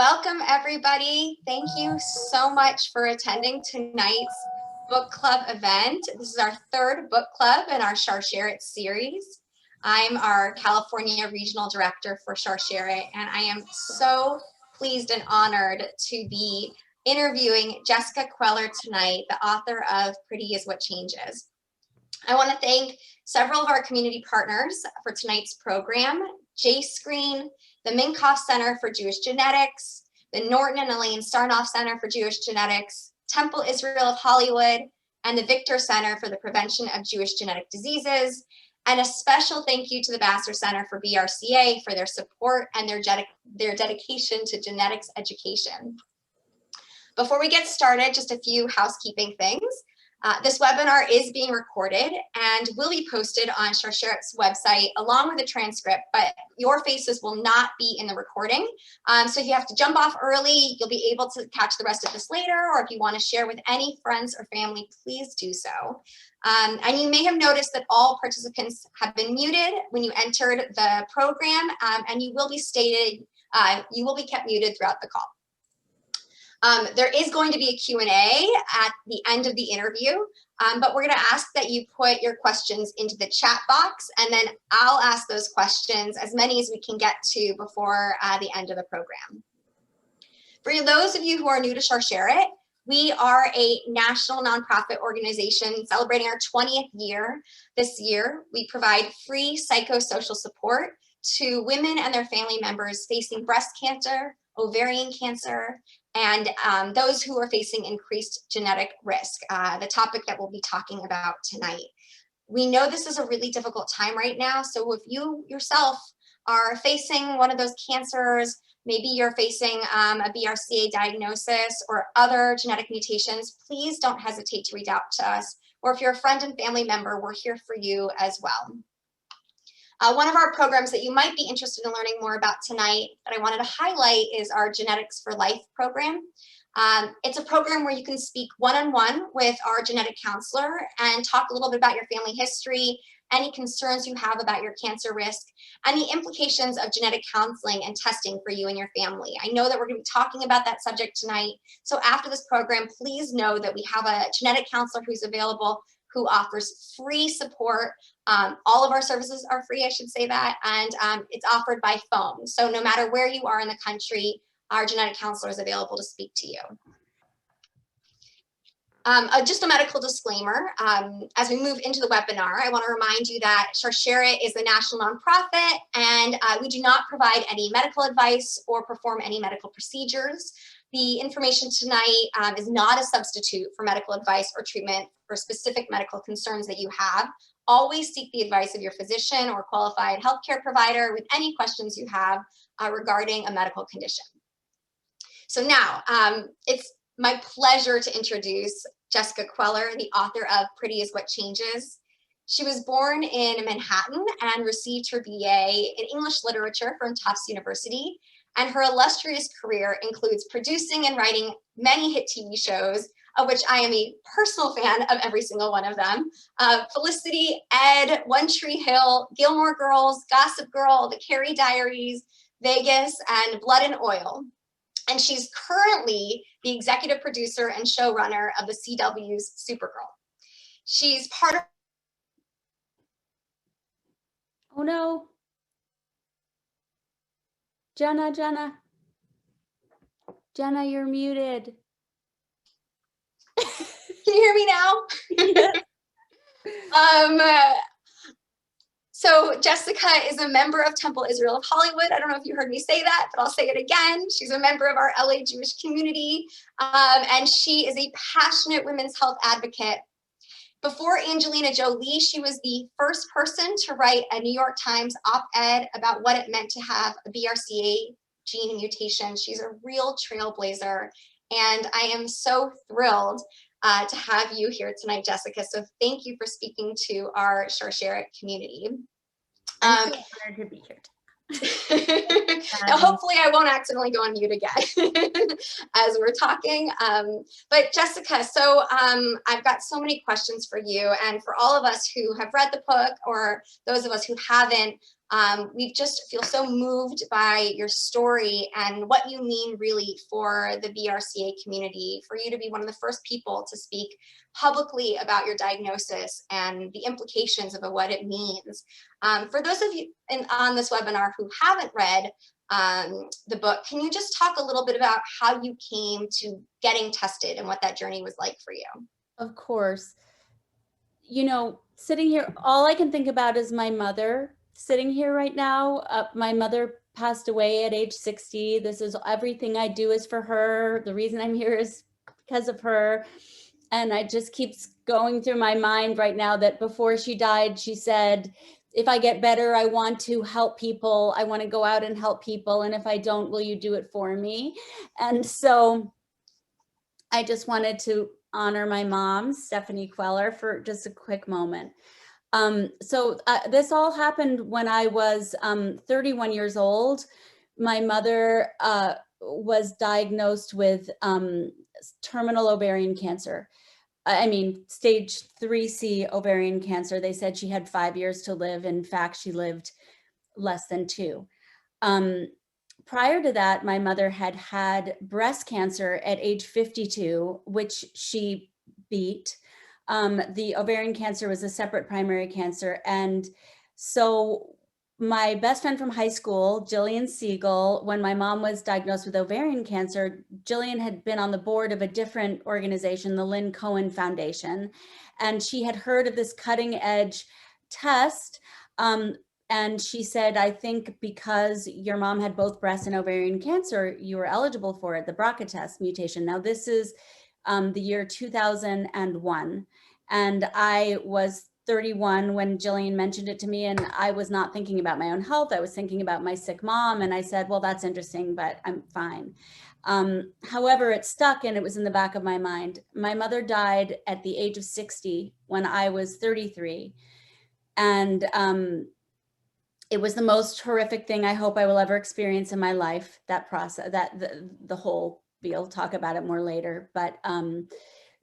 Welcome, everybody. Thank you so much for attending tonight's book club event. This is our third book club in our Sharsheret series. I'm our California Regional Director for Sharsheret, and I am so pleased and honored to be interviewing Jessica Queller tonight, the author of Pretty is What Changes. I want to thank several of our community partners for tonight's program: JScreen, the Minkoff Center for Jewish Genetics, the Norton and Elaine Sarnoff Center for Jewish Genetics, Temple Israel of Hollywood, and the Victor Center for the Prevention of Jewish Genetic Diseases. And a special thank you to the Vassar Center for BRCA for their support and their dedication to genetics education. Before we get started, just a few housekeeping things. This webinar is being recorded and will be posted on Sharsheret's website along with a transcript, but your faces will not be in the recording. So if you have to jump off early, you'll be able to catch the rest of this later, or if you want to share with any friends or family, please do so. And you may have noticed that all participants have been muted when you entered the program, and you will be kept muted throughout the call. There is going to be a Q&A at the end of the interview, but we're going to ask that you put your questions into the chat box, and then I'll ask those questions, as many as we can get to before the end of the program. For those of you who are new to Sharsheret, we are a national nonprofit organization celebrating our 20th year this year. We provide free psychosocial support to women and their family members facing breast cancer, ovarian cancer, and those who are facing increased genetic risk, the topic that we'll be talking about tonight. We know this is a really difficult time right now, so if you yourself are facing one of those cancers, maybe you're facing a BRCA diagnosis or other genetic mutations, please don't hesitate to reach out to us. Or if you're a friend and family member, we're here for you as well. One of our programs that you might be interested in learning more about tonight that I wanted to highlight is our Genetics for Life program. It's a program where you can speak one-on-one with our genetic counselor and talk a little bit about your family history, any concerns you have about your cancer risk, and the implications of genetic counseling and testing for you and your family. I know that we're going to be talking about that subject tonight. So after this program, please know that we have a genetic counselor who's available, who offers free support. All of our services are free, I should say that, and it's offered by phone. So no matter where you are in the country, our genetic counselor is available to speak to you. Just a medical disclaimer, as we move into the webinar, I want to remind you that Sharsheret is a national nonprofit, and we do not provide any medical advice or perform any medical procedures. The information tonight is not a substitute for medical advice or treatment for specific medical concerns that you have. Always seek the advice of your physician or qualified healthcare provider with any questions you have regarding a medical condition. So now, it's my pleasure to introduce Jessica Queller, the author of Pretty is What Changes. She was born in Manhattan and received her BA in English Literature from Tufts University. And her illustrious career includes producing and writing many hit TV shows, of which I am a personal fan of every single one of them. Felicity, Ed, One Tree Hill, Gilmore Girls, Gossip Girl, The Carrie Diaries, Vegas, and Blood and Oil. And she's currently the executive producer and showrunner of the CW's Supergirl. She's part of... Oh no. Jenna, you're muted. Can you hear me now? So Jessica is a member of Temple Israel of Hollywood. I don't know if you heard me say that, but I'll say it again. She's a member of our LA Jewish community, and she is a passionate women's health advocate. Before Angelina Jolie, she was the first person to write a New York Times op-ed about what it meant to have a BRCA gene mutation. She's a real trailblazer, and I am so thrilled to have you here tonight, Jessica. So thank you for speaking to our Sharsheret community. I'm so honored to be here. Now, hopefully I won't accidentally go on mute again as we're talking. But Jessica, so I've got so many questions for you, and for all of us who have read the book or those of us who haven't, We just feel so moved by your story and what you mean really for the BRCA community, for you to be one of the first people to speak publicly about your diagnosis and the implications of what it means. For those of you on this webinar who haven't read the book, can you just talk a little bit about how you came to getting tested and what that journey was like for you? Of course. You know, sitting here, all I can think about is my mother sitting here right now. My mother passed away at age 60. This is everything I do is for her. The reason I'm here is because of her. And it just keeps going through my mind right now that before she died, she said, if I get better, I want to help people. I want to go out and help people. And if I don't, will you do it for me? And so I just wanted to honor my mom, Stephanie Queller, for just a quick moment. This all happened when I was 31 years old. My mother was diagnosed with terminal ovarian cancer. I mean, stage 3C ovarian cancer. They said she had 5 years to live. In fact, she lived less than 2. Prior to that, my mother had had breast cancer at age 52, which she beat. The ovarian cancer was a separate primary cancer. And so my best friend from high school, Jillian Siegel, when my mom was diagnosed with ovarian cancer, Jillian had been on the board of a different organization, the Lynn Cohen Foundation. And she had heard of this cutting edge test. And she said, I think because your mom had both breast and ovarian cancer, you were eligible for it, the BRCA test mutation. Now, this is the year 2001. And I was 31 when Jillian mentioned it to me, and I was not thinking about my own health. I was thinking about my sick mom. And I said, well, that's interesting, but I'm fine. However, it stuck and it was in the back of my mind. My mother died at the age of 60 when I was 33. And it was the most horrific thing I hope I will ever experience in my life, that process, the whole, we'll talk about it more later. But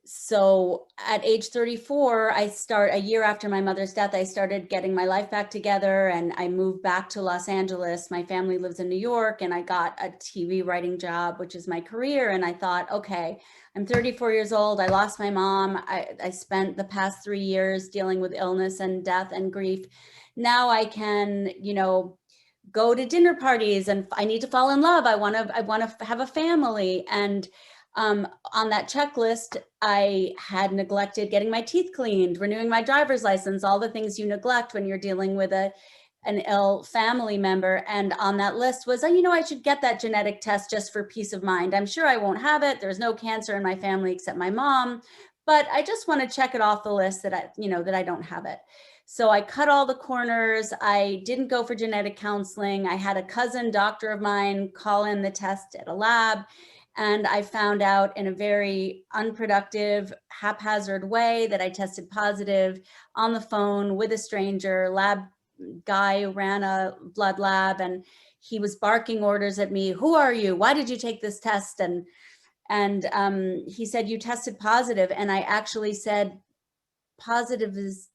so at age 34, a year after my mother's death, I started getting my life back together and I moved back to Los Angeles. My family lives in New York and I got a TV writing job, which is my career. And I thought, okay, I'm 34 years old. I lost my mom. I spent the past 3 years dealing with illness and death and grief. Now I can, go to dinner parties and I need to fall in love. I want to have a family. And on that checklist, I had neglected getting my teeth cleaned, renewing my driver's license, all the things you neglect when you're dealing with an ill family member. And on that list was, I should get that genetic test just for peace of mind. I'm sure I won't have it. There's no cancer in my family except my mom, but I just want to check it off the list that I don't have it. So I cut all the corners. I didn't go for genetic counseling. I had a cousin doctor of mine call in the test at a lab. And I found out in a very unproductive, haphazard way that I tested positive on the phone with a stranger. Lab guy who ran a blood lab, and he was barking orders at me. Who are you? Why did you take this test? And he said, you tested positive. And I actually said, positive's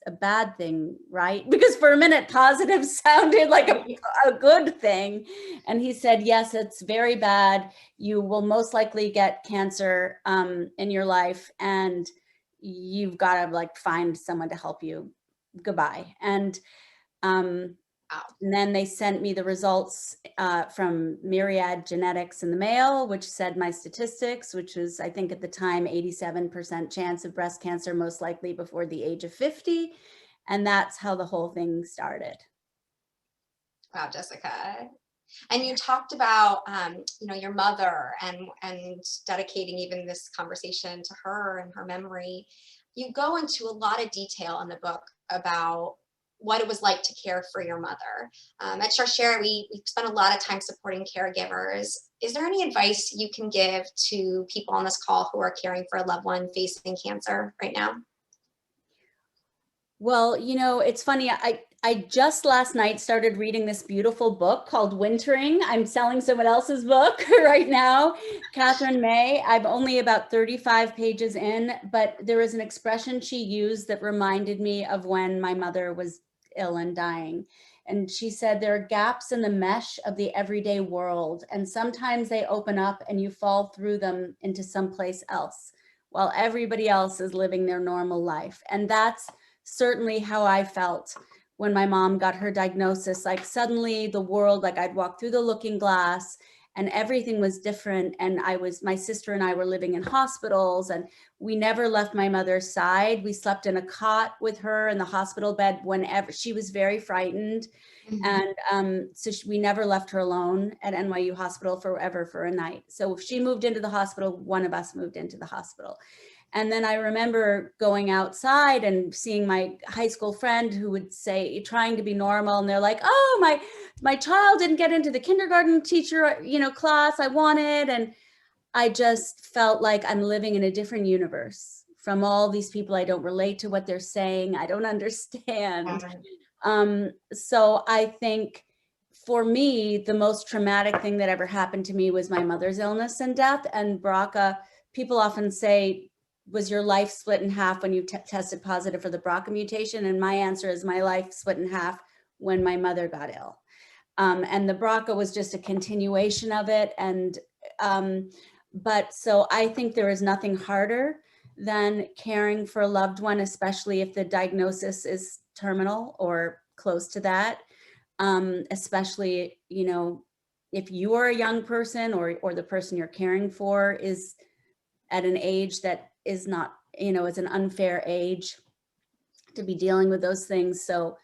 a bad thing, right? Because for a minute, positive sounded like a good thing. And he said, yes, it's very bad. You will most likely get cancer in your life and you've got to find someone to help you. Goodbye. And then they sent me the results from Myriad Genetics in the mail, which said my statistics, which was, I think at the time, 87% chance of breast cancer, most likely before the age of 50. And that's how the whole thing started. Wow, Jessica. And you talked about, your mother and dedicating even this conversation to her and her memory. You go into a lot of detail in the book about what it was like to care for your mother. At Sharsheret, we spend a lot of time supporting caregivers. Is there any advice you can give to people on this call who are caring for a loved one facing cancer right now? Well, it's funny. I just last night started reading this beautiful book called Wintering. I'm selling someone else's book right now, Catherine May. I'm only about 35 pages in, but there was an expression she used that reminded me of when my mother was ill and dying. And she said, there are gaps in the mesh of the everyday world, and sometimes they open up and you fall through them into someplace else while everybody else is living their normal life. And that's certainly how I felt when my mom got her diagnosis. Like suddenly the world, like I'd walk through the looking glass and everything was different. And my sister and I were living in hospitals, and we never left my mother's side. We slept in a cot with her in the hospital bed whenever. She was very frightened. And we never left her alone at NYU Hospital forever for a night. So if she moved into the hospital, one of us moved into the hospital. And then I remember going outside and seeing my high school friend who would say, trying to be normal. And they're like, oh, my child didn't get into the kindergarten teacher, class I wanted. And I just felt like I'm living in a different universe from all these people. I don't relate to what they're saying. I don't understand. So I think for me, the most traumatic thing that ever happened to me was my mother's illness and death. And BRCA, people often say, was your life split in half when you tested positive for the BRCA mutation? And my answer is my life split in half when my mother got ill. And the BRCA was just a continuation of it. And, but so I think there is nothing harder than caring for a loved one, especially if the diagnosis is terminal or close to that. Especially, if you are a young person or the person you're caring for is at an age that is not, it's an unfair age to be dealing with those things. So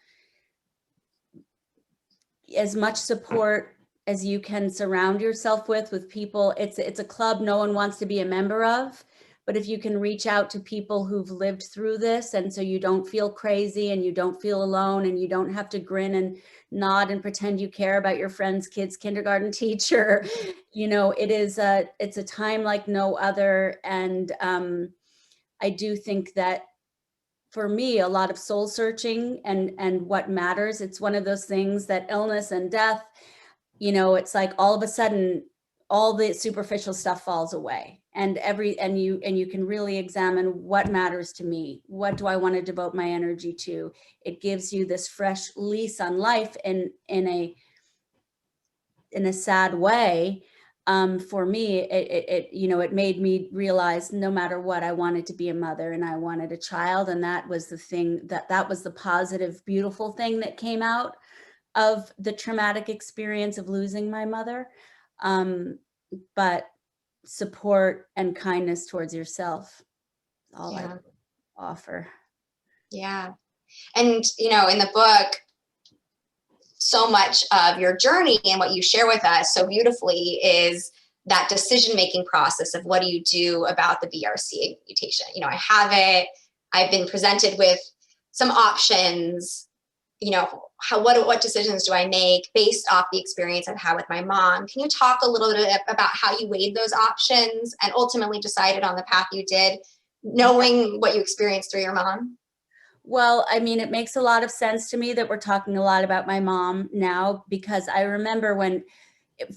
as much support as you can surround yourself with people, it's a club no one wants to be a member of, but if you can reach out to people who've lived through this, and so you don't feel crazy and you don't feel alone and you don't have to grin and nod and pretend you care about your friend's kid's kindergarten teacher, it's a time like no other. And I do think that for me, a lot of soul searching and what matters, it's one of those things that illness and death, it's like all of a sudden, all the superficial stuff falls away, and you can really examine what matters to me. What do I want to devote my energy to? It gives you this fresh lease on life in a sad way. For me, it made me realize no matter what, I wanted to be a mother and I wanted a child. And that was the thing that was the positive, beautiful thing that came out of the traumatic experience of losing my mother. But support and kindness towards yourself, all I offer. Yeah. And, in the book, so much of your journey and what you share with us so beautifully is that decision-making process of what do you do about the BRCA mutation? I have it, I've been presented with some options, what decisions do I make based off the experience I've had with my mom? Can you talk a little bit about how you weighed those options and ultimately decided on the path you did, knowing what you experienced through your mom? Well, I mean, it makes a lot of sense to me that we're talking a lot about my mom now, because I remember when,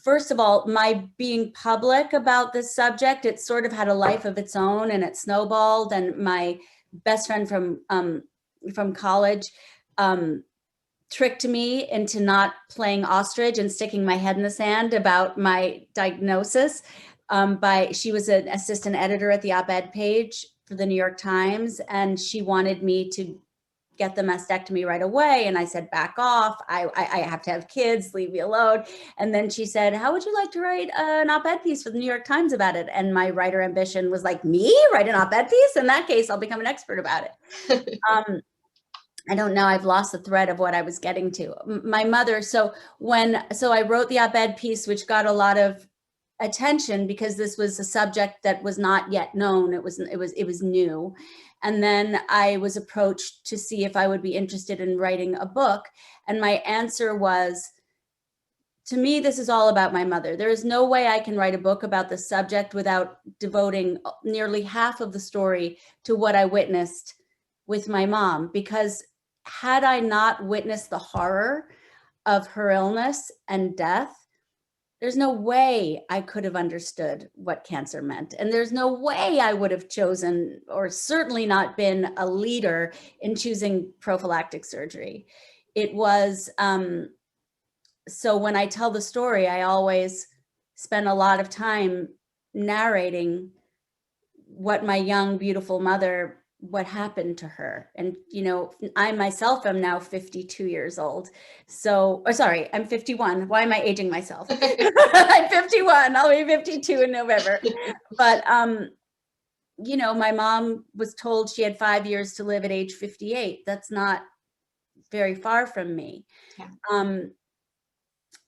first of all, my being public about this subject, it sort of had a life of its own and it snowballed. And my best friend from college tricked me into not playing ostrich and sticking my head in the sand about my diagnosis. She was an assistant editor at the op-ed page for the New York Times, and she wanted me to get the mastectomy right away. And I said, back off. I have to have kids, leave me alone. And then she said, how would you like to write an op-ed piece for the New York Times about it? And my writer ambition was like, me write an op-ed piece? In that case, I'll become an expert about it. I don't know. I've lost the thread of what I was getting to. My mother. So I wrote the op-ed piece, which got a lot of attention because this was a subject that was not yet known. It was new. And then I was approached to see if I would be interested in writing a book. And my answer was, to me, this is all about my mother. There is no way I can write a book about the subject without devoting nearly half of the story to what I witnessed with my mom, because had I not witnessed the horror of her illness and death, there's no way I could have understood what cancer meant. And there's no way I would have chosen, or certainly not been, a leader in choosing prophylactic surgery. it was, so when I tell the story, I always spend a lot of time narrating what my young, beautiful mother, what happened to her. And, you know, I myself am now 52 years old. So, or sorry, I'm 51. Why am I aging myself? I'm 51. I'll be 52 in November. But, you know, my mom was told she had 5 years to live at age 58. That's not very far from me. Yeah.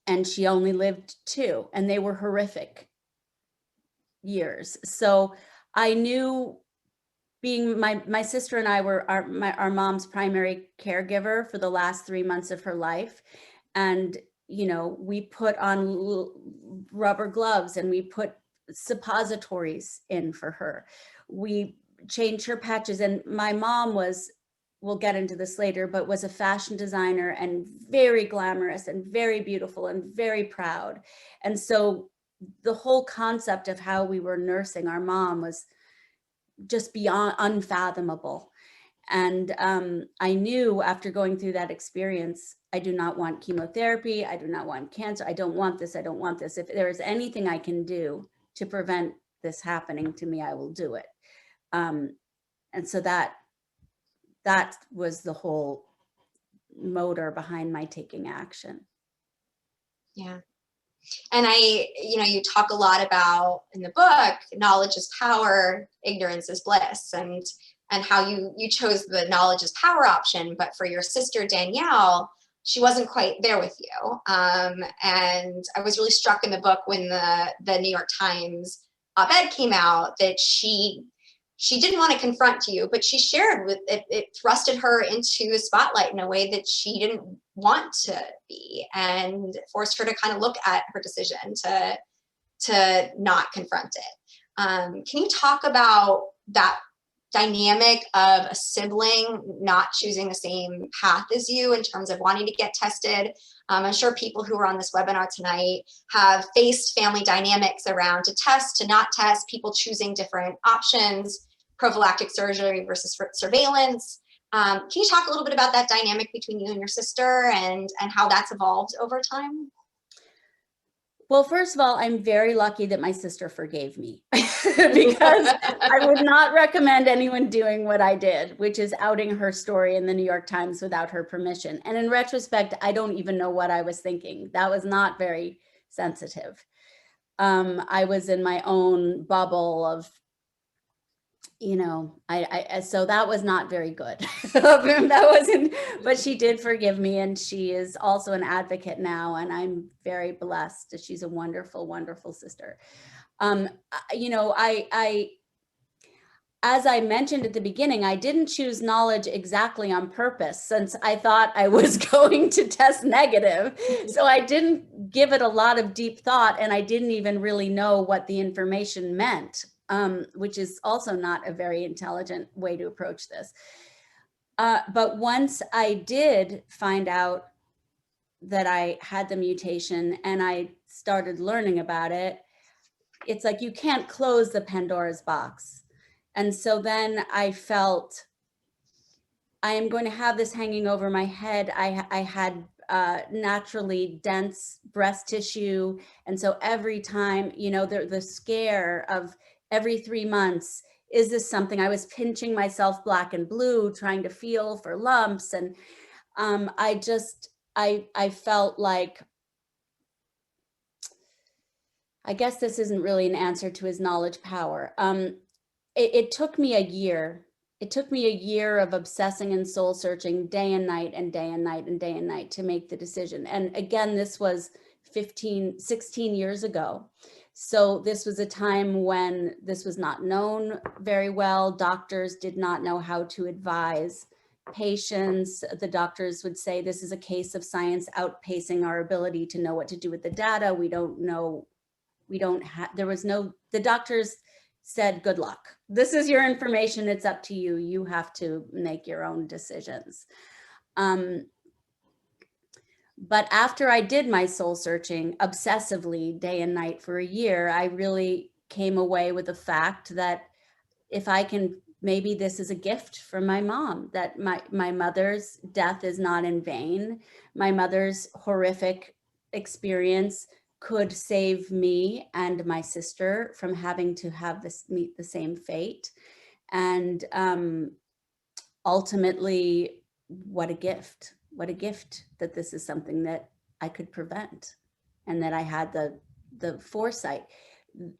And she only lived 2, and they were horrific years. So I knew, being my sister and I were our mom's primary caregiver for the last 3 months of her life. And, you know, we put on rubber gloves and we put suppositories in for her. We changed her patches. And my mom was, we'll get into this later, but was a fashion designer and very glamorous and very beautiful and very proud. And so the whole concept of how we were nursing our mom was just beyond unfathomable. And I knew after going through that experience, I do not want chemotherapy. I do not want cancer. I don't want this. I don't want this. If there is anything I can do to prevent this happening to me, I will do it. And so that was the whole motor behind my taking action. Yeah. And you talk a lot about in the book, knowledge is power, ignorance is bliss, and how you chose the knowledge is power option, but for your sister, Danielle, she wasn't quite there with you. And I was really struck in the book when the New York Times op-ed came out that she didn't want to confront you, but she shared with it. It thrusted her into the spotlight in a way that she didn't want to be, and forced her to kind of look at her decision to not confront it. Can you talk about that dynamic of a sibling not choosing the same path as you in terms of wanting to get tested? I'm sure people who are on this webinar tonight have faced family dynamics around to test, to not test, people choosing different options, prophylactic surgery versus surveillance. Can you talk a little bit about that dynamic between you and your sister and how that's evolved over time? Well, first of all, I'm very lucky that my sister forgave me because I would not recommend anyone doing what I did, which is outing her story in the New York Times without her permission. And in retrospect, I don't even know what I was thinking. That was not very sensitive. I was in my own bubble of, you know, so that was not very good. That wasn't, but she did forgive me, and she is also an advocate now, and I'm very blessed. She's a wonderful, wonderful sister. You know, as I mentioned at the beginning, I didn't choose knowledge exactly on purpose, since I thought I was going to test negative. So I didn't give it a lot of deep thought, and I didn't even really know what the information meant. Which is also not a very intelligent way to approach this. But once I did find out that I had the mutation and I started learning about it, it's like you can't close the Pandora's box. And so then I felt, I am going to have this hanging over my head. I had naturally dense breast tissue. And so every time, you know, the scare of every 3 months, is this something? I was pinching myself black and blue, trying to feel for lumps. And I felt like, I guess this isn't really an answer to his knowledge power. It took me a year. It took me a year of obsessing and soul searching day and night and day and night and day and night to make the decision. And again, this was 16 years ago. So this was a time when this was not known very well. Doctors did not know how to advise patients. The doctors would say, this is a case of science outpacing our ability to know what to do with the data. We don't know, the doctors said, good luck. This is your information. It's up to you. You have to make your own decisions. But after I did my soul searching obsessively day and night for a year, I really came away with the fact that if I can maybe this is a gift from my mom, that my mother's death is not in vain. My mother's horrific experience could save me and my sister from having to meet the same fate. And ultimately, what a gift that this is something that I could prevent, and that I had the foresight.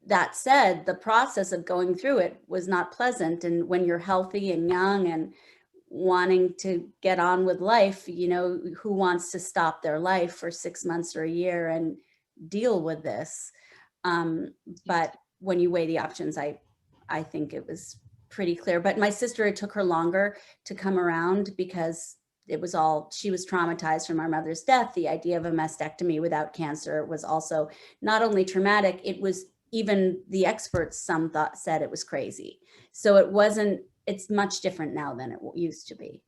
That said, the process of going through it was not pleasant. And when you're healthy and young and wanting to get on with life, you know, who wants to stop their life for 6 months or a year and deal with this? But when you weigh the options, I think it was pretty clear. But my sister, it took her longer to come around because she was traumatized from our mother's death. The idea of a mastectomy without cancer was also not only traumatic, it was, even the experts, some said it was crazy. So it's much different now than it used to be.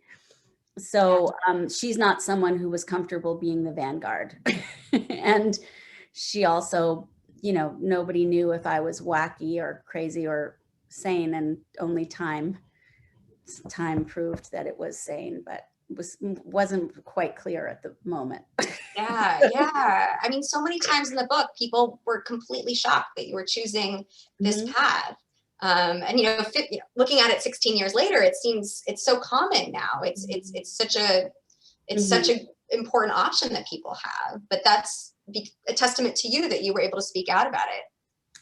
So she's not someone who was comfortable being the vanguard. And she also, you know, nobody knew if I was wacky or crazy or sane, and only time proved that it was sane, but wasn't quite clear at the moment. Yeah. I mean, so many times in the book, people were completely shocked that you were choosing this path. And looking at it 16 years later, it seems it's so common now. It's such a important option that people have. But that's a testament to you that you were able to speak out about it.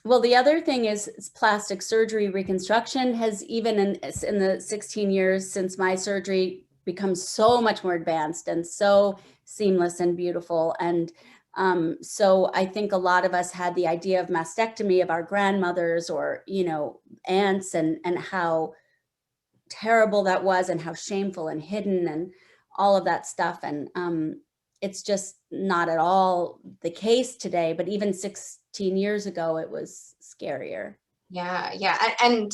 Well, the other thing is plastic surgery reconstruction has, even in the 16 years since my surgery, become so much more advanced and so seamless and beautiful. And so I think a lot of us had the idea of mastectomy of our grandmothers or, you know, aunts, and how terrible that was, and how shameful and hidden and all of that stuff. And it's just not at all the case today, but even 16 years ago, it was scarier. Yeah. And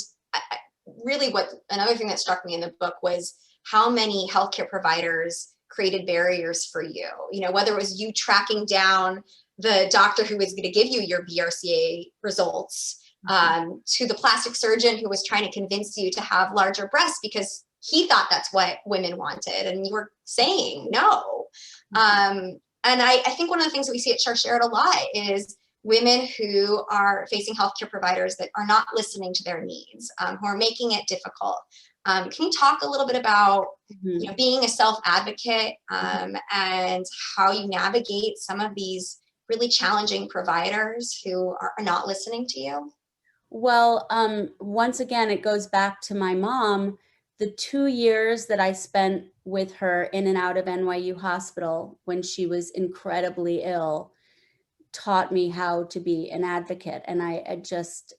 really another thing that struck me in the book was how many healthcare providers created barriers for you, you know, whether it was you tracking down the doctor who was going to give you your BRCA results, to the plastic surgeon who was trying to convince you to have larger breasts because he thought that's what women wanted, and you were saying no. And I think one of the things that we see at Sharsheret a lot is women who are facing healthcare providers that are not listening to their needs, who are making it difficult. Can you talk a little bit about being a self-advocate, and how you navigate some of these really challenging providers who are not listening to you? Well, once again, it goes back to my mom. The 2 years that I spent with her in and out of NYU Hospital when she was incredibly ill taught me how to be an advocate. And I just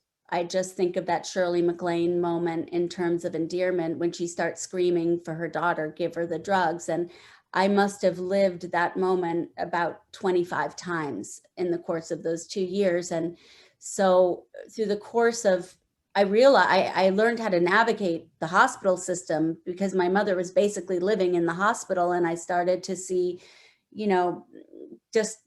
think of that Shirley MacLaine moment in terms of endearment when she starts screaming for her daughter, give her the drugs. And I must have lived that moment about 25 times in the course of those 2 years. And so through the course of, I learned how to navigate the hospital system because my mother was basically living in the hospital. And I started to see, you know, just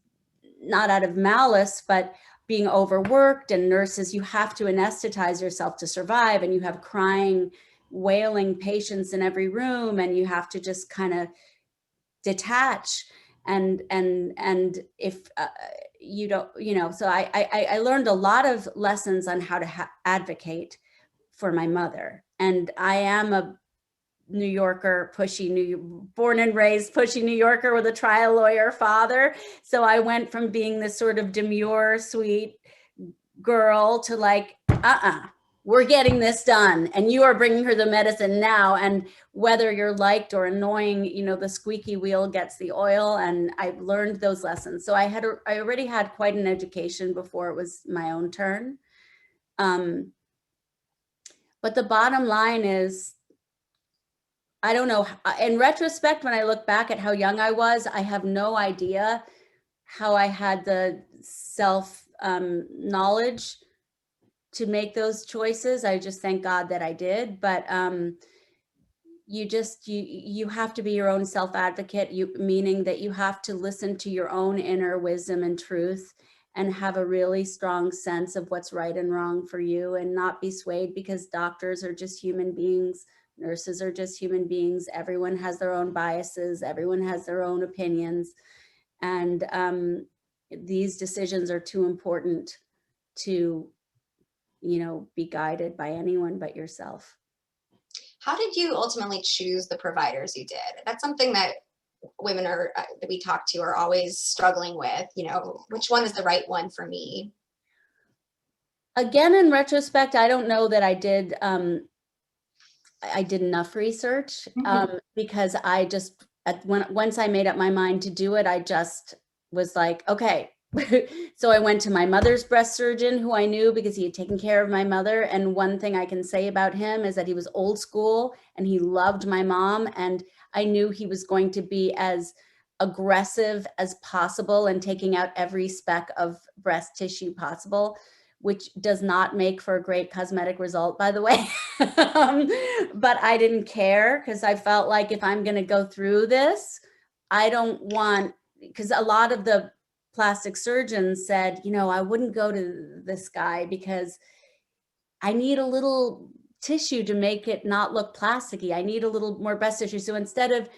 not out of malice, but being overworked, and nurses, you have to anesthetize yourself to survive, and you have crying, wailing patients in every room, and you have to just kind of detach. And if you don't, you know, so I learned a lot of lessons on how to advocate for my mother. And I am a New Yorker, born and raised pushy New Yorker with a trial lawyer father. So I went from being this sort of demure, sweet girl to like, we're getting this done, and you are bringing her the medicine now. And whether you're liked or annoying, you know, the squeaky wheel gets the oil. And I've learned those lessons. So I already had quite an education before it was my own turn. But the bottom line is, I don't know. In retrospect, when I look back at how young I was, I have no idea how I had the self knowledge to make those choices. I just thank God that I did. But you have to be your own self advocate, meaning that you have to listen to your own inner wisdom and truth, and have a really strong sense of what's right and wrong for you, and not be swayed because doctors are just human beings. Nurses are just human beings. Everyone has their own biases. Everyone has their own opinions. And these decisions are too important to, be guided by anyone but yourself. How did you ultimately choose the providers you did? That's something that women that we talk to are always struggling with, which one is the right one for me? Again, in retrospect, I don't know that I did enough research, because I just, once I made up my mind to do it, I just was like, okay. So I went to my mother's breast surgeon, who I knew because he had taken care of my mother. And one thing I can say about him is that he was old school and he loved my mom. And I knew he was going to be as aggressive as possible and taking out every speck of breast tissue possible, which does not make for a great cosmetic result, by the way. But I didn't care, because I felt like if I'm going to go through this, I don't want, because a lot of the plastic surgeons said, I wouldn't go to this guy because I need a little tissue to make it not look plasticky. I need a little more breast tissue. So instead of,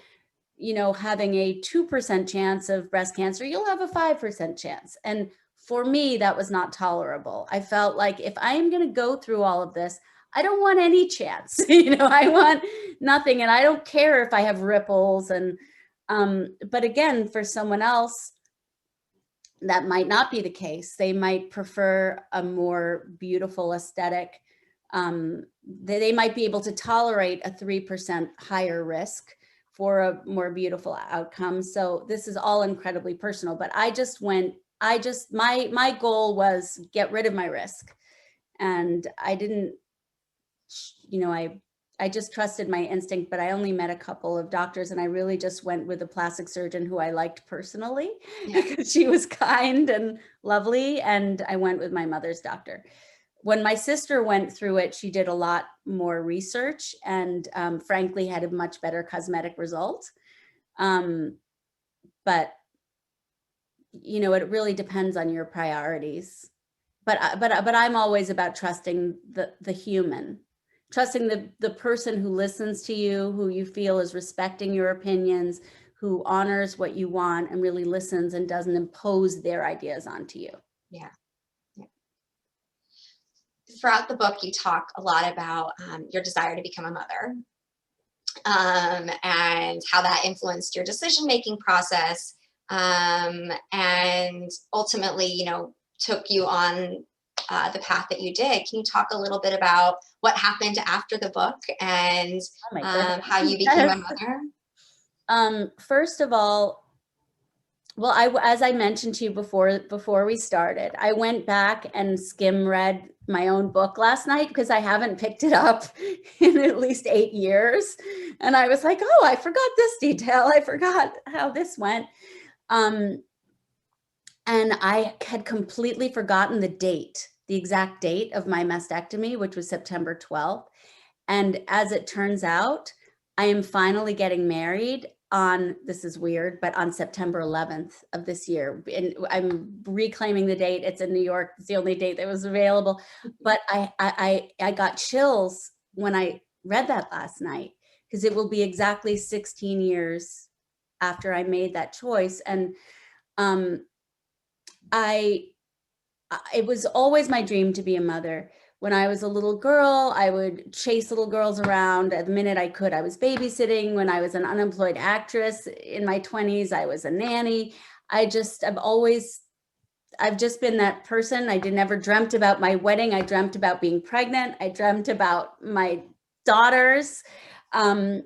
having a 2% chance of breast cancer, you'll have a 5% chance. And for me, that was not tolerable. I felt like if I am going to go through all of this, I don't want any chance. I want nothing. And I don't care if I have ripples. And, but again, for someone else, that might not be the case. They might prefer a more beautiful aesthetic. They might be able to tolerate a 3% higher risk for a more beautiful outcome. So this is all incredibly personal, but my goal was get rid of my risk. And I didn't, I just trusted my instinct, but I only met a couple of doctors, and I really just went with a plastic surgeon who I liked personally, because she was kind and lovely. And I went with my mother's doctor. When my sister went through it, she did a lot more research and frankly had a much better cosmetic result. But it really depends on your priorities. But I'm always about trusting the human. Trusting the person who listens to you, who you feel is respecting your opinions, who honors what you want and really listens and doesn't impose their ideas onto you. Yeah. Throughout the book, you talk a lot about your desire to become a mother, and how that influenced your decision-making process, and ultimately, took you on the path that you did. Can you talk a little bit about what happened after the book and how you became a mother? First of all, well, as I mentioned to you before we started, I went back and skim read my own book last night because I haven't picked it up in at least 8 years. And I was like, oh, I forgot this detail. I forgot how this went. And I had completely forgotten the exact date of my mastectomy, which was September 12th. And as it turns out, I am finally getting married on, this is weird, but on September 11th of this year. And I'm reclaiming the date. It's in New York. It's the only date that was available. But I got chills when I read that last night, because it will be exactly 16 years after I made that choice. And it was always my dream to be a mother. When I was a little girl, I would chase little girls around the minute I could. I was babysitting. When I was an unemployed actress in my 20s, I was a nanny. I've just been that person. I never dreamt about my wedding. I dreamt about being pregnant. I dreamt about my daughters. And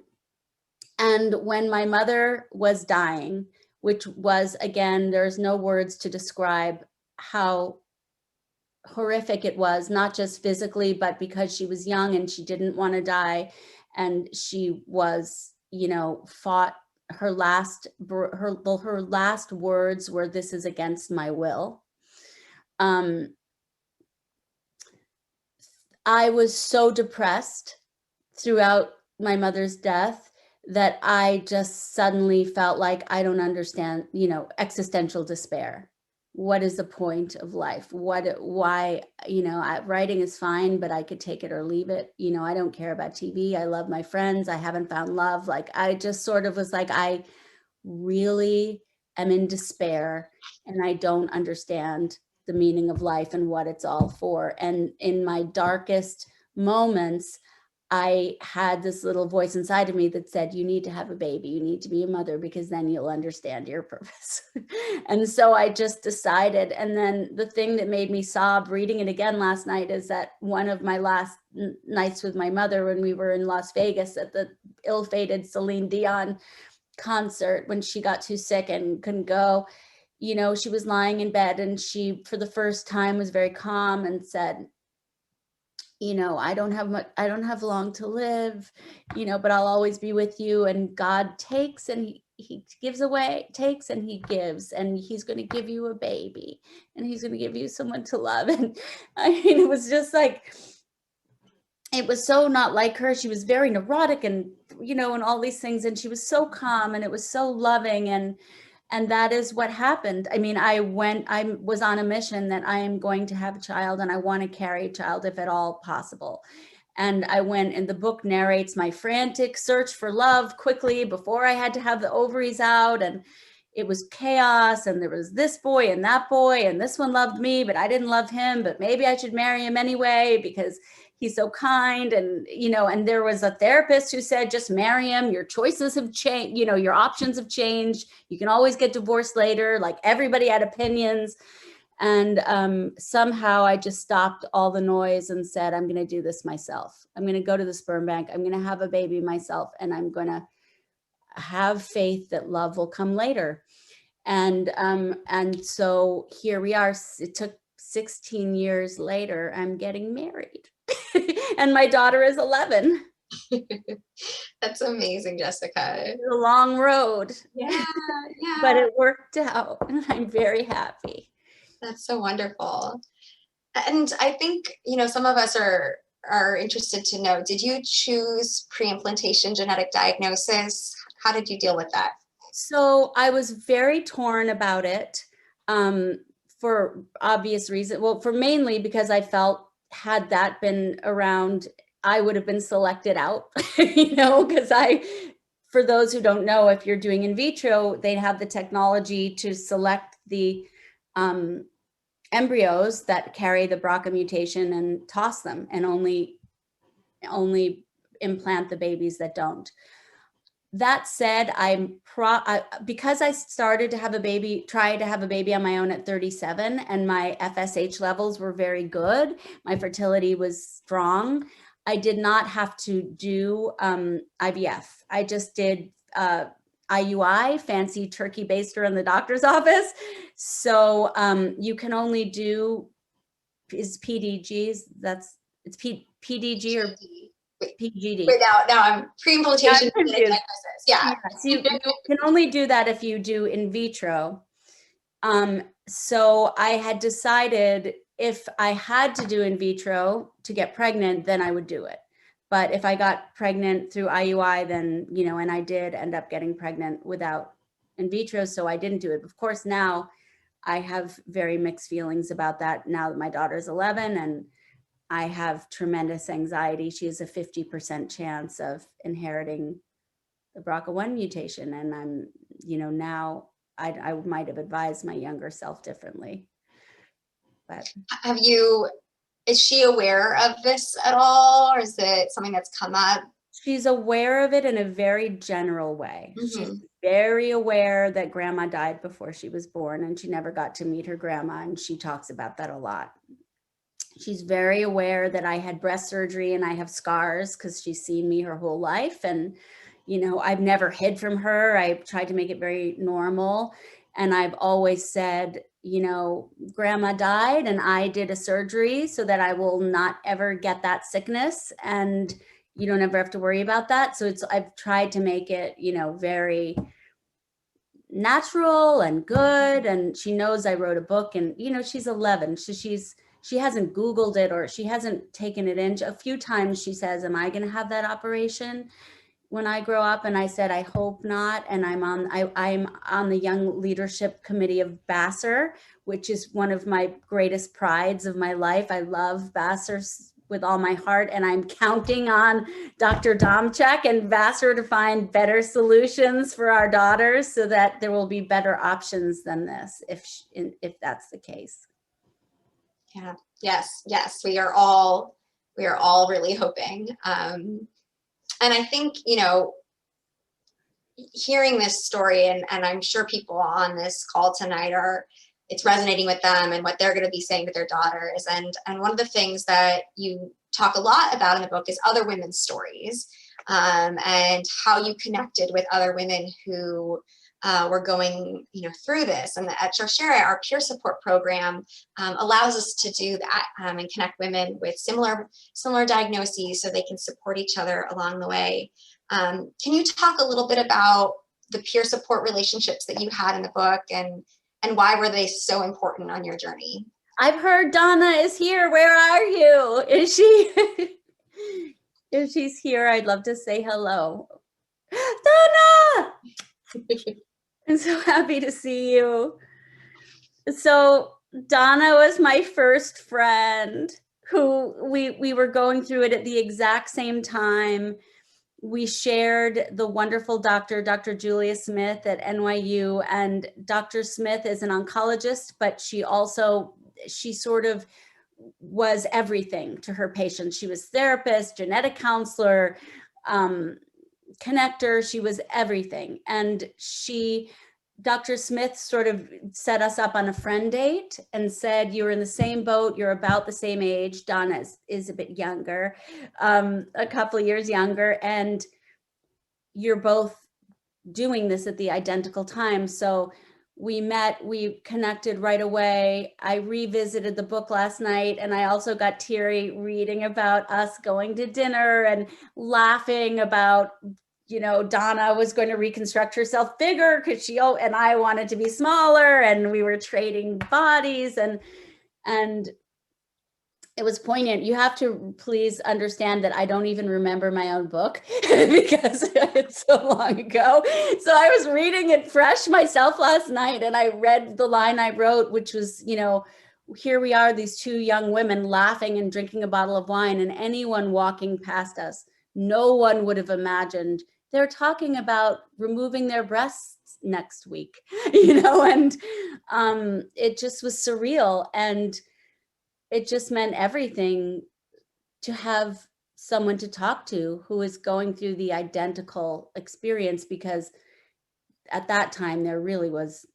when my mother was dying, which was, again, there's no words to describe how horrific it was, not just physically, but because she was young and she didn't want to die. And she was, fought her last words were, "This is against my will." I was so depressed throughout my mother's death that I just suddenly felt like I don't understand, existential despair. what is the point of life? Why, writing is fine, but I could take it or leave it. I don't care about TV. I love my friends. I haven't found love. Like, I just sort of was like, I really am in despair and I don't understand the meaning of life and what it's all for. And in my darkest moments, I had this little voice inside of me that said, you need to have a baby. You need to be a mother, because then you'll understand your purpose. And so I just decided. And then the thing that made me sob reading it again last night is that one of my last nights with my mother, when we were in Las Vegas at the ill-fated Celine Dion concert, when she got too sick and couldn't go, she was lying in bed, and she, for the first time, was very calm and said, I don't have long to live, but I'll always be with you. And God takes and he gives away, takes and he gives, and he's going to give you a baby, and he's going to give you someone to love. And I mean, it was just like, it was so not like her. She was very neurotic and, and all these things. And she was so calm, and it was so loving. And that is what happened. I mean, I was on a mission that I am going to have a child, and I want to carry a child if at all possible. And I went, and the book narrates my frantic search for love quickly before I had to have the ovaries out. And it was chaos. And there was this boy and that boy, and this one loved me, but I didn't love him, but maybe I should marry him anyway because he's so kind. And, and there was a therapist who said, just marry him. Your choices have changed. Your options have changed. You can always get divorced later. Like, everybody had opinions. And somehow I just stopped all the noise and said, I'm going to do this myself. I'm going to go to the sperm bank. I'm going to have a baby myself. And I'm going to have faith that love will come later. And so here we are. It took 16 years later, I'm getting married. And my daughter is 11. That's amazing, Jessica. It's a long road. Yeah. But it worked out, and I'm very happy. That's so wonderful. And I think, some of us are interested to know, did you choose pre-implantation genetic diagnosis? How did you deal with that? So I was very torn about it, for obvious reasons. Well, for mainly because I felt, had that been around, I would have been selected out, because for those who don't know, if you're doing in vitro, they have the technology to select the embryos that carry the BRCA mutation and toss them, and only implant the babies that don't. That said, because I started to have a baby, try to have a baby on my own at 37, and my FSH levels were very good. My fertility was strong. I did not have to do IVF. I just did IUI, fancy turkey baster in the doctor's office. So you can only do, is PDGs, it's PDG or PGD. Wait, now I'm pre-implantation diagnosis. Yeah. So you can only do that if you do in vitro. So I had decided if I had to do in vitro to get pregnant, then I would do it. But if I got pregnant through IUI, then, and I did end up getting pregnant without in vitro, so I didn't do it. Of course, now I have very mixed feelings about that now that my daughter's 11, and I have tremendous anxiety. She has a 50% chance of inheriting the BRCA1 mutation. And I'm, now I might have advised my younger self differently. But is she aware of this at all? Or is it something that's come up? She's aware of it in a very general way. Mm-hmm. She's very aware that grandma died before she was born, and she never got to meet her grandma. And she talks about that a lot. She's very aware that I had breast surgery and I have scars because she's seen me her whole life. And, I've never hid from her. I tried to make it very normal. And I've always said, grandma died and I did a surgery so that I will not ever get that sickness. And you don't ever have to worry about that. So I've tried to make it, very natural and good. And she knows I wrote a book, and, she's 11. So she hasn't Googled it, or she hasn't taken it in. A few times she says, am I going to have that operation? when I grow up? And I said, I hope not. And I'm on the Young Leadership Committee of Vassar, which is one of my greatest prides of my life. I love Vassar with all my heart, and I'm counting on Dr. Domchek and Vassar to find better solutions for our daughters so that there will be better options than this, if that's the case. Yeah. Yes. We are all really hoping. And I think, hearing this story, and I'm sure people on this call tonight it's resonating with them and what they're going to be saying to their daughters. And one of the things that you talk a lot about in the book is other women's stories, and how you connected with other women who were going, through this. And at Sharsheret, our peer support program allows us to do that, and connect women with similar diagnoses so they can support each other along the way. Can you talk a little bit about the peer support relationships that you had in the book, and why were they so important on your journey? I've heard Donna is here. Where are you? Is she? If she's here, I'd love to say hello. Donna! I'm so happy to see you. So Donna was my first friend who we were going through it at the exact same time. We shared the wonderful Dr. Julia Smith at NYU, and Dr. Smith is an oncologist, but she sort of was everything to her patients. She was therapist, genetic counselor, connector. She was everything. And Dr. Smith sort of set us up on a friend date and said, you're in the same boat. You're about the same age. Donna is a bit younger, a couple of years younger, and you're both doing this at the identical time. So we met, we connected right away. I revisited the book last night, and I also got teary reading about us going to dinner and laughing about, Donna was going to reconstruct herself bigger because and I wanted to be smaller, and we were trading bodies, and it was poignant. You have to please understand that I don't even remember my own book because it's so long ago. So I was reading it fresh myself last night, and I read the line I wrote, which was, here we are, these two young women laughing and drinking a bottle of wine, and anyone walking past us, no one would have imagined they're talking about removing their breasts next week, and it just was surreal. And it just meant everything to have someone to talk to who is going through the identical experience, because at that time there really was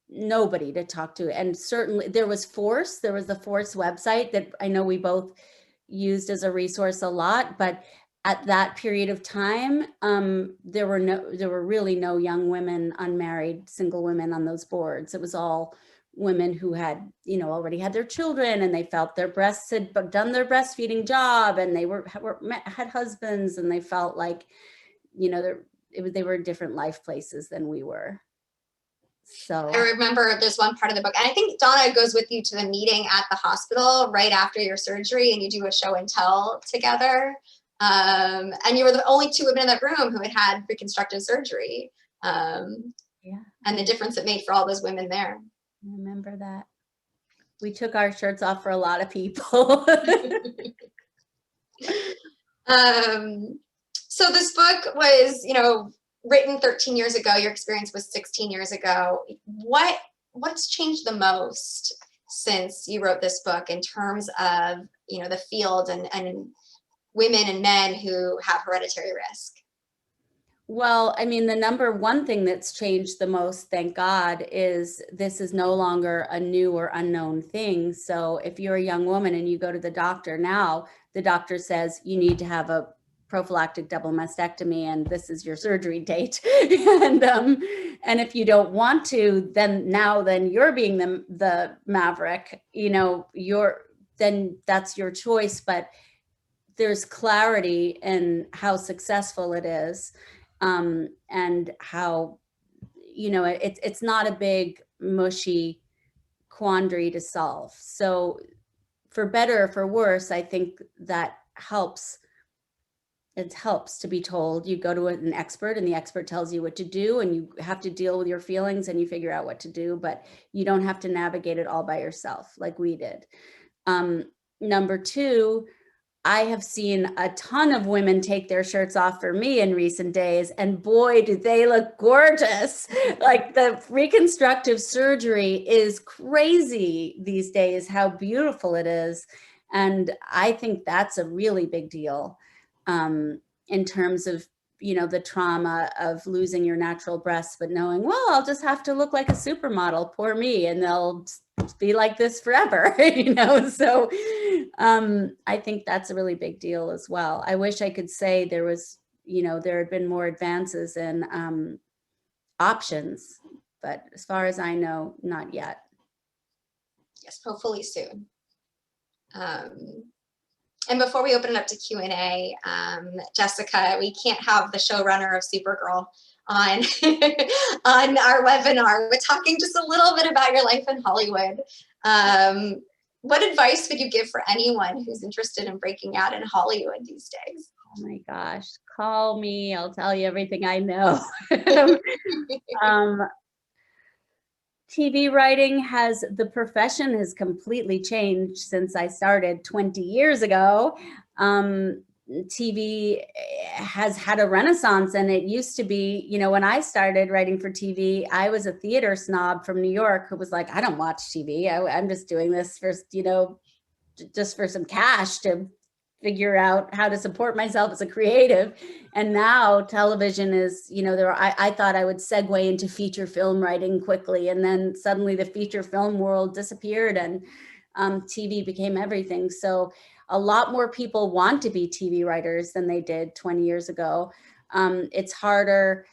nobody to talk to. And certainly there was the Force website that I know we both used as a resource a lot, but at that period of time, there were really no young women, unmarried, single women on those boards. It was all women who had, already had their children, and they felt their breasts had done their breastfeeding job, and they had husbands, and they felt like, they were in different life places than we were. So I remember there's one part of the book, and I think Donna goes with you to the meeting at the hospital right after your surgery, and you do a show and tell together. And you were the only two women in that room who had reconstructive surgery. And the difference it made for all those women there. I remember that. We took our shirts off for a lot of people. So this book was, written 13 years ago. Your experience was 16 years ago. What's changed the most since you wrote this book in terms of, the field and women and men who have hereditary risk? Well, I mean, the number one thing that's changed the most, thank God, is this is no longer a new or unknown thing. So if you're a young woman and you go to the doctor now, the doctor says you need to have a prophylactic double mastectomy, and this is your surgery date. And if you don't want to, then you're being the maverick, then that's your choice. But there's clarity in how successful it is, and how, it's not a big mushy quandary to solve. So for better or for worse, I think that helps it helps to be told. You go to an expert and the expert tells you what to do, and you have to deal with your feelings and you figure out what to do, but you don't have to navigate it all by yourself like we did. Number two, I have seen a ton of women take their shirts off for me in recent days, and boy, do they look gorgeous. Like the reconstructive surgery is crazy these days, how beautiful it is. And I think that's a really big deal in terms of, the trauma of losing your natural breasts, but knowing, well, I'll just have to look like a supermodel, poor me, and they'll be like this forever, So I think that's a really big deal as well. I wish I could say there was, there had been more advances in options, but as far as I know, not yet. Yes, hopefully soon. And before we open it up to Q&A, Jessica, we can't have the showrunner of Supergirl on on our webinar. We're talking just a little bit about your life in Hollywood. What advice would you give for anyone who's interested in breaking out in Hollywood these days? Oh my gosh, call me. I'll tell you everything I know. TV writing the profession has completely changed since I started 20 years ago. TV has had a renaissance, and it used to be, when I started writing for TV, I was a theater snob from New York who was like, I don't watch TV. I'm just doing this for, just for some cash to figure out how to support myself as a creative. And now television is, I thought I would segue into feature film writing quickly, and then suddenly the feature film world disappeared and TV became everything. So a lot more people want to be TV writers than they did 20 years ago. It's harder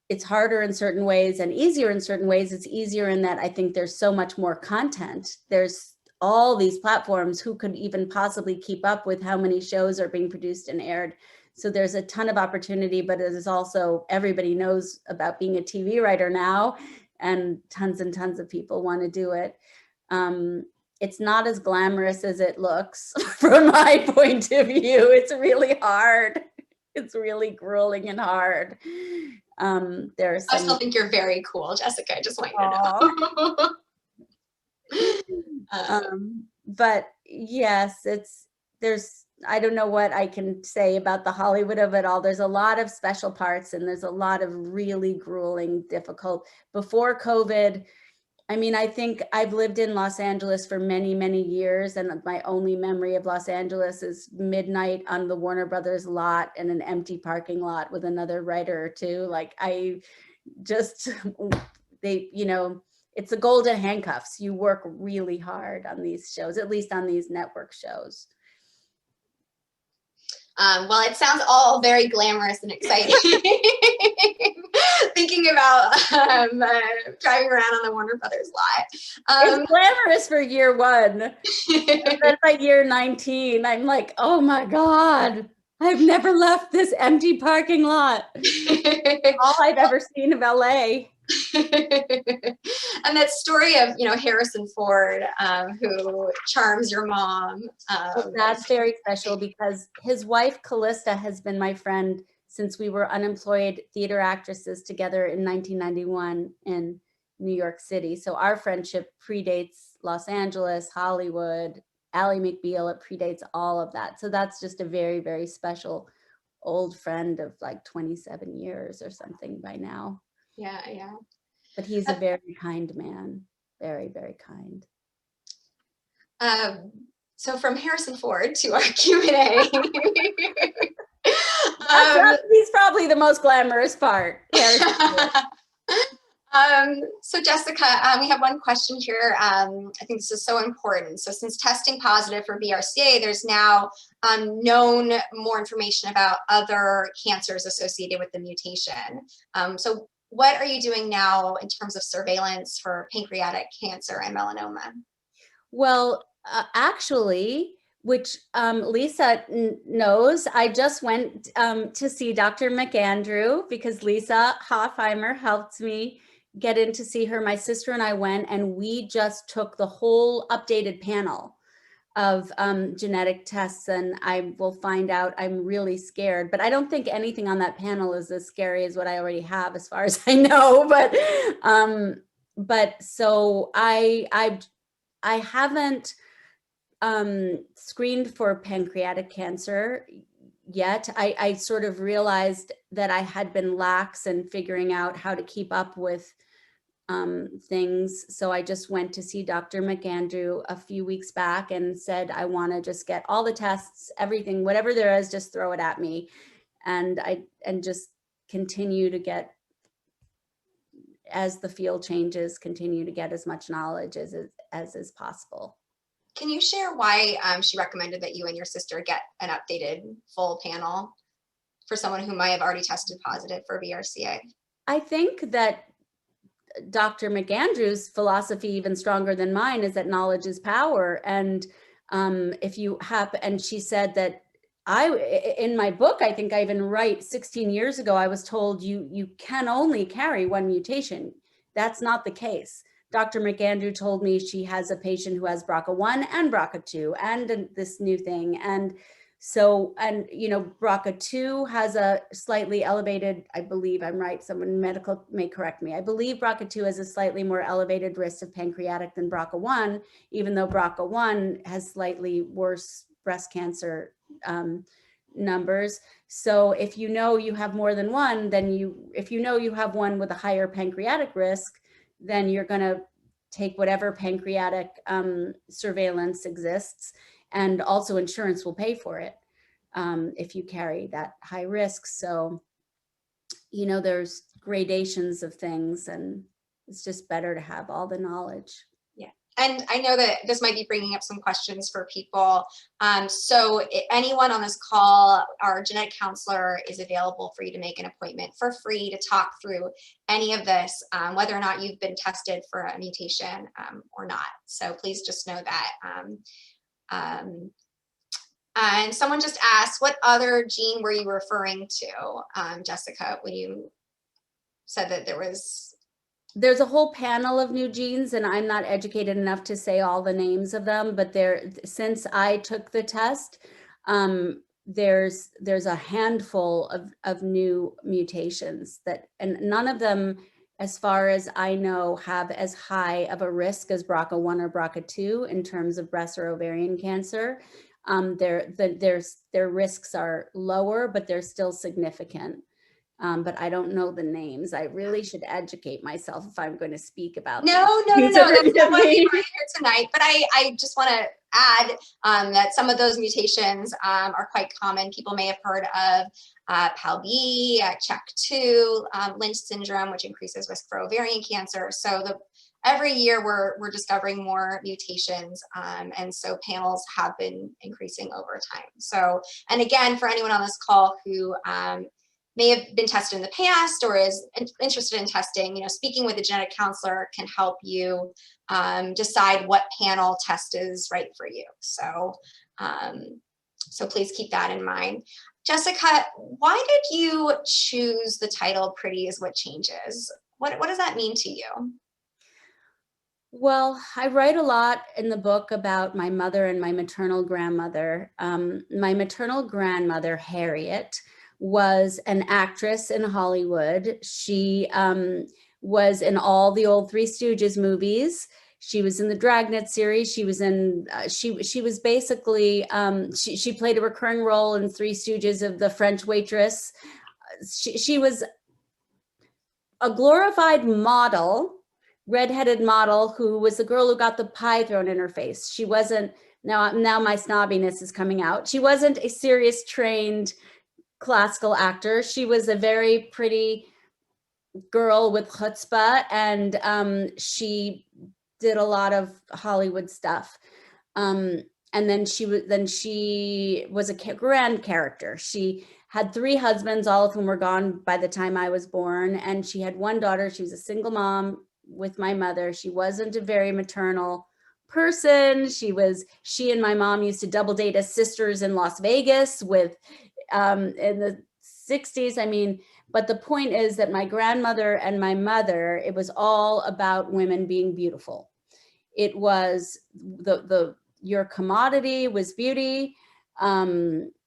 in certain ways and easier in certain ways. It's easier in that I think there's so much more content. There's all these platforms. Who could even possibly keep up with how many shows are being produced and aired? So there's a ton of opportunity, but it is also, everybody knows about being a TV writer now, and tons of people want to do it. It's not as glamorous as it looks from my point of view. It's really hard. It's really grueling and hard. I still think you're very cool, Jessica. I just want you to know. But yes, I don't know what I can say about the Hollywood of it all. There's a lot of special parts, and there's a lot of really grueling, difficult. Before COVID, I think I've lived in Los Angeles for many, many years, and my only memory of Los Angeles is midnight on the Warner Brothers lot and an empty parking lot with another writer or two. Like it's the golden handcuffs. You work really hard on these shows, at least on these network shows. Well, it sounds all very glamorous and exciting. Thinking about driving around on the Warner Brothers lot. It's glamorous for year one. And then by year 19, I'm like, oh my God, I've never left this empty parking lot. All I've ever seen of LA. And that story of Harrison Ford, who charms your mom. That's very special, because his wife Callista has been my friend since we were unemployed theater actresses together in 1991 in New York City. So our friendship predates Los Angeles, Hollywood, Ally McBeal. It predates all of that. So that's just a very, very special old friend of like 27 years or something by now. Yeah. But he's a very kind man. Very, very kind. So from Harrison Ford to our Q&A. He's probably the most glamorous part. So Jessica, we have one question here. I think this is so important. So since testing positive for BRCA, there's now known more information about other cancers associated with the mutation. So what are you doing now in terms of surveillance for pancreatic cancer and melanoma? Well, actually, which Lisa knows, I just went to see Dr. McAndrew because Lisa Hoffheimer helped me get in to see her. My sister and I went, and we just took the whole updated panel of genetic tests, and I will find out. I'm really scared, but I don't think anything on that panel is as scary as what I already have, as far as I know. But so I haven't screened for pancreatic cancer yet. I sort of realized that I had been lax in figuring out how to keep up with things. So I just went to see Dr. McAndrew a few weeks back and said, I want to just get all the tests, everything, whatever there is, just throw it at me. And just continue to get, as the field changes, continue to get as much knowledge as is possible. Can you share why she recommended that you and your sister get an updated full panel for someone who might have already tested positive for BRCA? I think that Dr. McAndrew's philosophy, even stronger than mine, is that knowledge is power. And if you have, and she said that in my book, I think I even write 16 years ago, I was told you can only carry one mutation. That's not the case. Dr. McAndrew told me she has a patient who has BRCA1 and BRCA2 and this new thing. And so, and BRCA2 has a slightly elevated, I believe I'm right, someone medical may correct me. I believe BRCA2 has a slightly more elevated risk of pancreatic than BRCA1, even though BRCA1 has slightly worse breast cancer numbers. So if you know you have more than one, then if you know you have one with a higher pancreatic risk, then you're going to take whatever pancreatic surveillance exists, and also insurance will pay for it if you carry that high risk. So, there's gradations of things, and it's just better to have all the knowledge. Yeah. And I know that this might be bringing up some questions for people. So anyone on this call, our genetic counselor is available for you to make an appointment for free to talk through any of this, whether or not you've been tested for a mutation or not. So please just know that. And someone just asked, what other gene were you referring to, Jessica, when you said that there's a whole panel of new genes, and I'm not educated enough to say all the names of them, but since I took the test, there's a handful of new mutations and none of them, as far as I know, have as high of a risk as BRCA1 or BRCA2 in terms of breast or ovarian cancer. Their risks are lower, but they're still significant. But I don't know the names. I really should educate myself if I'm going to speak about No. That's not why we're here tonight. But I just want to add that some of those mutations are quite common. People may have heard of PALB, CHEK2, Lynch syndrome, which increases risk for ovarian cancer. So every year we're discovering more mutations, and so panels have been increasing over time. So, and again, for anyone on this call who may have been tested in the past or is interested in testing, speaking with a genetic counselor can help you decide what panel test is right for you. So, so please keep that in mind. Jessica, why did you choose the title "Pretty is What Changes"? What does that mean to you? Well, I write a lot in the book about my mother and my maternal grandmother. My maternal grandmother, Harriet, was an actress in Hollywood. She was in all the old Three Stooges movies. She was in the Dragnet series. She was in, she was basically, she played a recurring role in Three Stooges of the French waitress. She was a glorified model, redheaded model, who was the girl who got the pie thrown in her face. She wasn't, now my snobbiness is coming out. She wasn't a serious trained classical actor. She was a very pretty girl with chutzpah, and she did a lot of Hollywood stuff. And then she was a grand character. She had 3 husbands, all of whom were gone by the time I was born. And she had 1 daughter. She was a single mom with my mother. She wasn't a very maternal person. She and my mom used to double date as sisters in Las Vegas with, in the 60s. I mean, but the point is that my grandmother and my mother, it was all about women being beautiful. It was your commodity was beauty.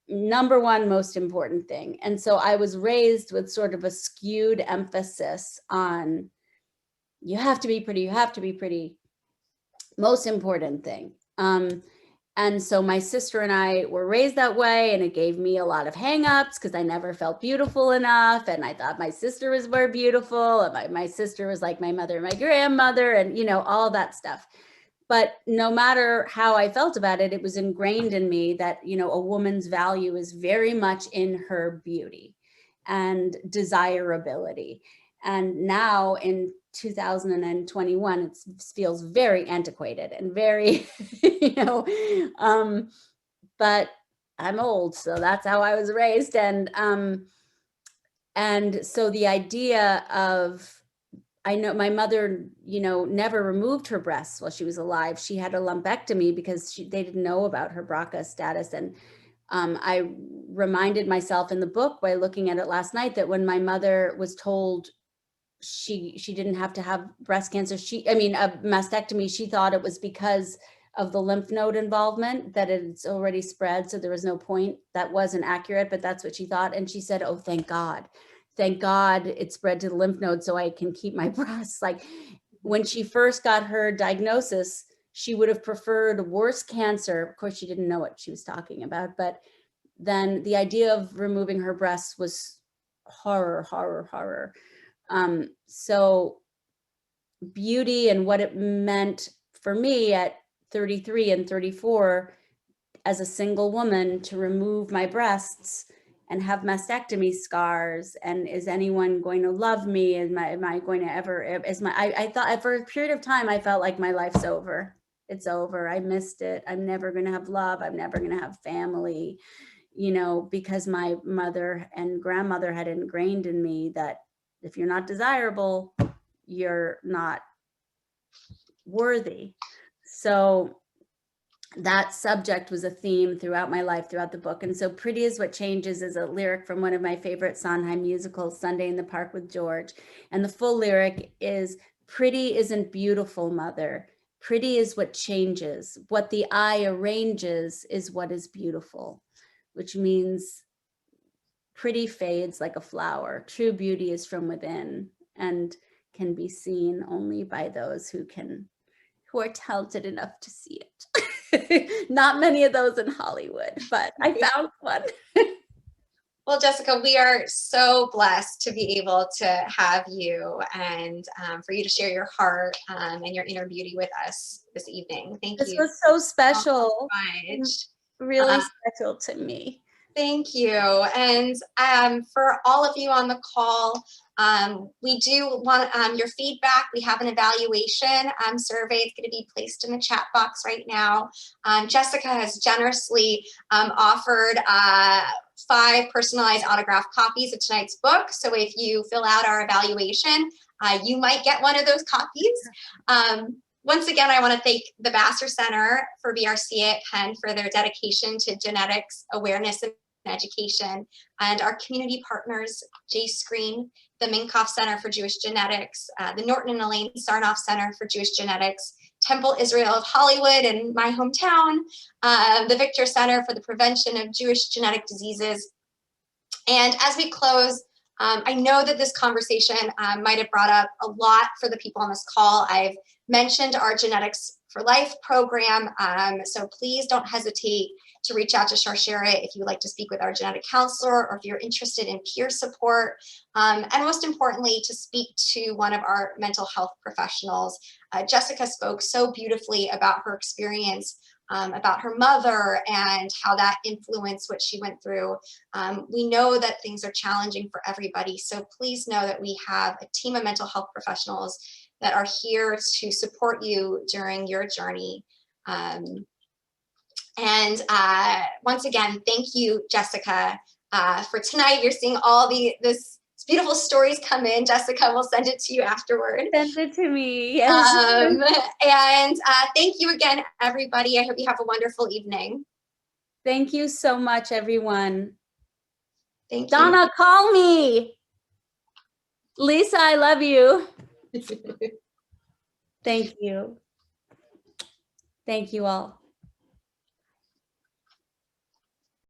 Number one most important thing. And so I was raised with sort of a skewed emphasis on you have to be pretty, you have to be pretty, most important thing. And so my sister and I were raised that way, and it gave me a lot of hangups because I never felt beautiful enough. And I thought my sister was more beautiful. And my sister was like my mother and my grandmother, and, you know, all that stuff. But no matter how I felt about it, it was ingrained in me that, you know, a woman's value is very much in her beauty and desirability. And now in 2021, it feels very antiquated and very, you know, but I'm old, so that's how I was raised. And so the idea of, I know my mother, you know, never removed her breasts while she was alive. She had a lumpectomy because they didn't know about her BRCA status. And I reminded myself in the book by looking at it last night that when my mother was told she didn't have to have breast cancer, a mastectomy, she thought it was because of the lymph node involvement, that it's already spread, so there was no point. That wasn't accurate, but that's what she thought. And she said, oh, thank God it spread to the lymph node so I can keep my breasts. Like, when she first got her diagnosis, she would have preferred worse cancer. Of course, she didn't know what she was talking about, but then the idea of removing her breasts was horror. So beauty and what it meant for me at 33 and 34 as a single woman to remove my breasts and have mastectomy scars, and is anyone going to love me? Am I going to ever, I thought for a period of time, I felt like my life's over. It's over. I missed it. I'm never going to have love. I'm never going to have family, you know, because my mother and grandmother had ingrained in me that if you're not desirable, you're not worthy. So that subject was a theme throughout my life, throughout the book. And so Pretty is What Changes is a lyric from one of my favorite Sondheim musicals, Sunday in the Park with George. And the full lyric is, pretty isn't beautiful, mother. Pretty is what changes. What the eye arranges is what is beautiful, which means pretty fades like a flower. True beauty is from within and can be seen only by those who are talented enough to see it. Not many of those in Hollywood, but I found one. Well, Jessica, we are so blessed to be able to have you and for you to share your heart and your inner beauty with us this evening. Thank you. This was so special. So much. Really special to me. Thank you. And for all of you on the call, we do want your feedback. We have an evaluation survey. It's going to be placed in the chat box right now. Jessica has generously offered 5 personalized autographed copies of tonight's book. So if you fill out our evaluation, you might get one of those copies. Once again, I want to thank the Vassar Center for BRCA at Penn for their dedication to genetics awareness and education, and our community partners, J Screen, the Minkoff Center for Jewish Genetics, the Norton and Elaine Sarnoff Center for Jewish Genetics, Temple Israel of Hollywood in my hometown, the Victor Center for the Prevention of Jewish Genetic Diseases. And as we close, I know that this conversation might have brought up a lot for the people on this call. I've mentioned our Genetics for Life program, so please don't hesitate to reach out to Sharsheret if you would like to speak with our genetic counselor, or if you're interested in peer support, and most importantly, to speak to one of our mental health professionals. Jessica spoke so beautifully about her experience, about her mother and how that influenced what she went through. We know that things are challenging for everybody, so please know that we have a team of mental health professionals that are here to support you during your journey. And once again, thank you, Jessica, for tonight. You're seeing all this beautiful stories come in. Jessica will send it to you afterward. Send it to me, yes. And thank you again, everybody. I hope you have a wonderful evening. Thank you so much, everyone. Thank you. Donna, call me. Lisa, I love you. Thank you. Thank you all.